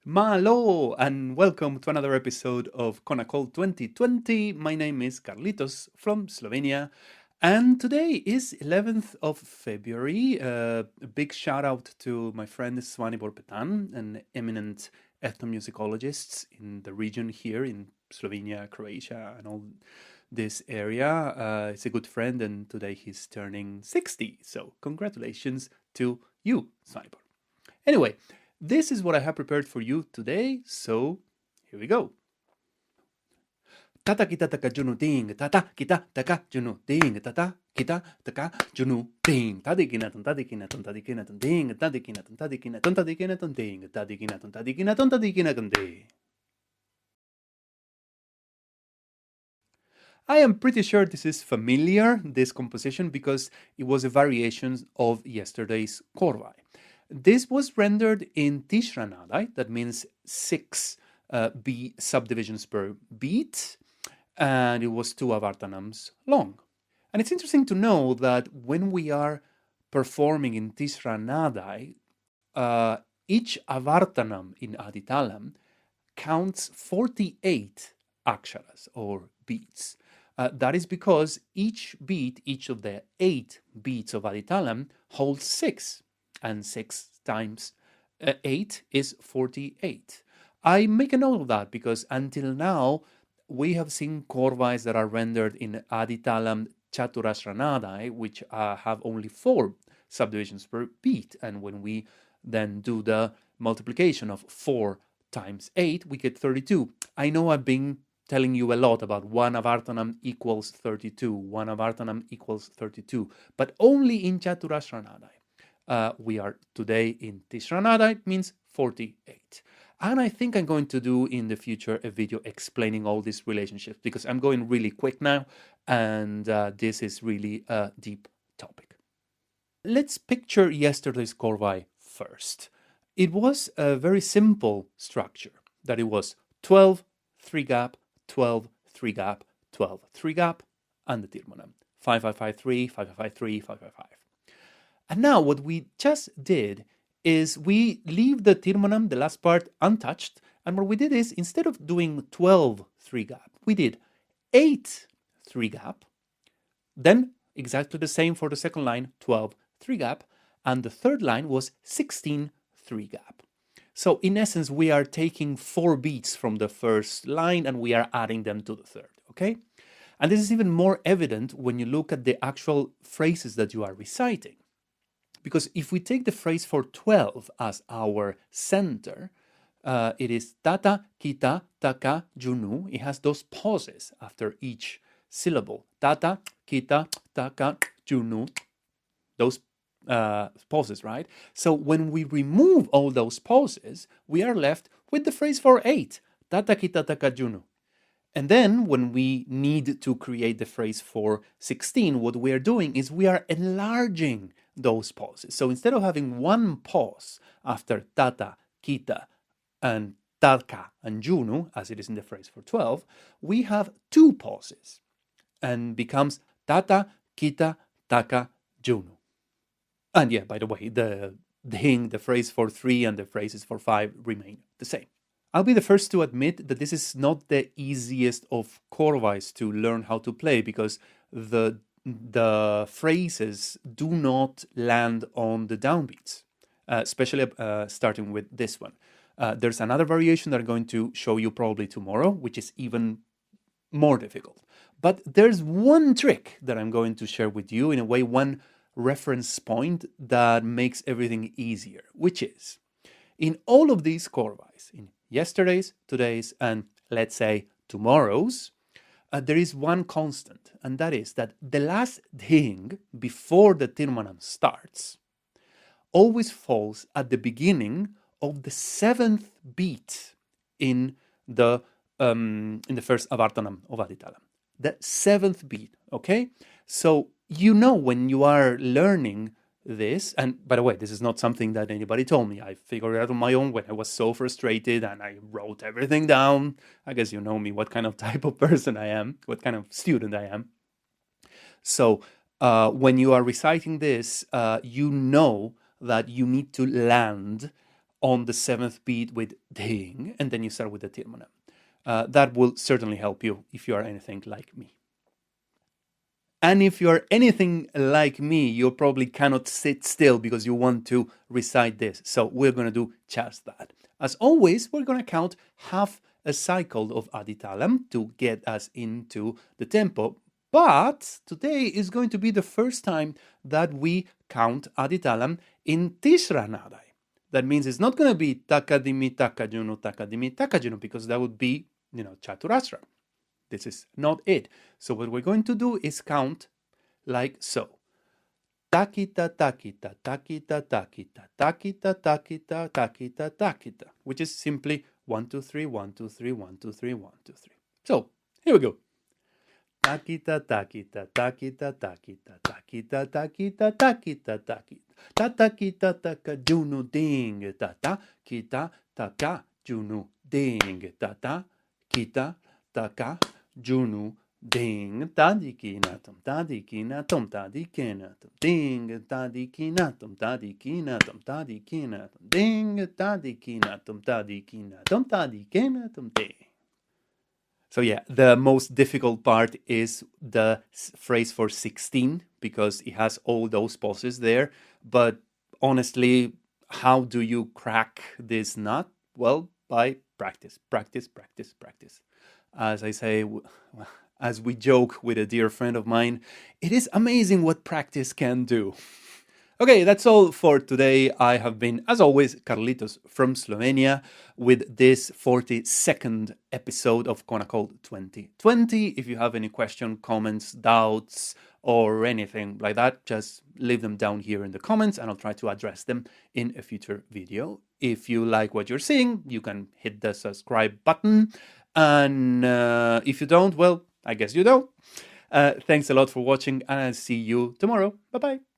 Malo, and welcome to another episode of Konnakol 2020. My name is Carlitos from Slovenia, and today is 11th of February. A big shout out to my friend Svanibor Petan, an eminent ethnomusicologist in the region here in Slovenia, Croatia, and all this area. He's a good friend, and today he's turning 60. So, congratulations to you, Svanibor. Anyway, this is what I have prepared for you today, so here we go. Tata kita taka junu ding, tata kita taka junu ding, tata kita taka junu ding, tadikina ton tadikina ton tadikina ton ding, tadikina ton tadikina ton tadikina ton ding, tadikina ton tadikina ton tadikina ton ding. I am pretty sure this is familiar, this composition, because it was a variation of yesterday's korvai. This was rendered in tishra nadai, that means six subdivisions per beat, and it was 2 avartanams long. And it's interesting to know that when we are performing in tishra nadai, each avartanam in aditalam counts 48 aksharas or beats. That is because each beat, each of the 8 beats of aditalam holds 6, and 6 times 8 is 48. I make a note of that because until now we have seen korvais that are rendered in aditalam chaturashra nadai, which have only 4 subdivisions per beat, and when we then do the multiplication of 4 times 8, we get 32. I know I've been telling you a lot about 1 avartanam equals 32, 1 avartanam equals 32, but only in chaturashra nadai. We are today in tishra nadai, it means 48. And I think I'm going to do in the future a video explaining all these relationships because I'm going really quick now and this is really a deep topic. Let's picture yesterday's korvai first. It was a very simple structure, that it was 12, 3 gap, 12, 3 gap, 12, 3 gap, and the tirmonam. 5553, 5553, 555. And now what we just did is we leave the tirmonam, the last part, untouched. And what we did is instead of doing 12 3 gap, we did 8 3 gap. Then exactly the same for the second line, 12 3 gap. And the third line was 16 3 gap. So in essence, we are taking 4 beats from the first line and we are adding them to the third, okay? And this is even more evident when you look at the actual phrases that you are reciting. Because if we take the phrase for 12 as our center, it is tata, kita, taka, junu. It has those pauses after each syllable. Tata, kita, taka, junu. Those pauses, right? So when we remove all those pauses, we are left with the phrase for 8. Tata, kita, taka, junu. And then when we need to create the phrase for 16, what we are doing is we are enlarging those pauses. So instead of having one pause after tata, kita, and taka and junu, as it is in the phrase for 12, we have 2 pauses and becomes tata, kita, taka, junu. And yeah, by the way, the phrase for 3 and the phrases for 5 remain the same. I'll be the first to admit that this is not the easiest of korvais to learn how to play because the phrases do not land on the downbeats, especially starting with this one. There's another variation that I'm going to show you probably tomorrow, which is even more difficult. But there's one trick that I'm going to share with you, in a way, one reference point that makes everything easier, which is in all of these korvais, in yesterday's, today's, and let's say tomorrow's, there is one constant, and that is that the last ding before the tirmanam starts always falls at the beginning of the 7th beat in the first avartanam of aditalam. The 7th beat, okay? So you know when you are learning this, and by the way, this is not something that anybody told me. I figured it out on my own when I was so frustrated and I wrote everything down. I guess you know me, what kind of type of person I am, what kind of student I am. So when you are reciting this, you know that you need to land on the seventh beat with ding, and then you start with the tirmona. That will certainly help you if you are anything like me. And if you're anything like me, you probably cannot sit still because you want to recite this. So we're going to do just that. As always, we're going to count half a cycle of aditalam to get us into the tempo. But today is going to be the first time that we count aditalam in tishra nadai. That means it's not going to be takadimi takajunu because that would be, chaturasra. This is not it. So what we're going to do is count like so. Takita, takita, takita, takita, takita, takita, takita, takita, which is simply 1, 2, 3, 1, 2, 3, 1, 2, 3, 1, 2, 3. So here we go. Takita, takita, takita, takita, takita, takita, takita, takita, tatakita, takajunu ding, tata, kita, takajunu ding, tata, kita, taka, junu, ding, tadikinatum, tadikinatum, tadikinatum, ding, tadikinatum, tadikinatum, tadikinatum, ding, tadikinatum, tadikinatum, tadikinatum, ding. So yeah, the most difficult part is the phrase for 16 because it has all those pauses there. But honestly, how do you crack this nut? Well, by practice, practice, practice, practice. As I say, as we joke with a dear friend of mine, it is amazing what practice can do. Okay, that's all for today. I have been, as always, Carlitos from Slovenia with this 42nd episode of Konnakol 2020. If you have any question, comments, doubts, or anything like that, just leave them down here in the comments and I'll try to address them in a future video. If you like what you're seeing, you can hit the subscribe button. And if you don't, well, I guess you don't. Thanks a lot for watching and I'll see you tomorrow. Bye-bye.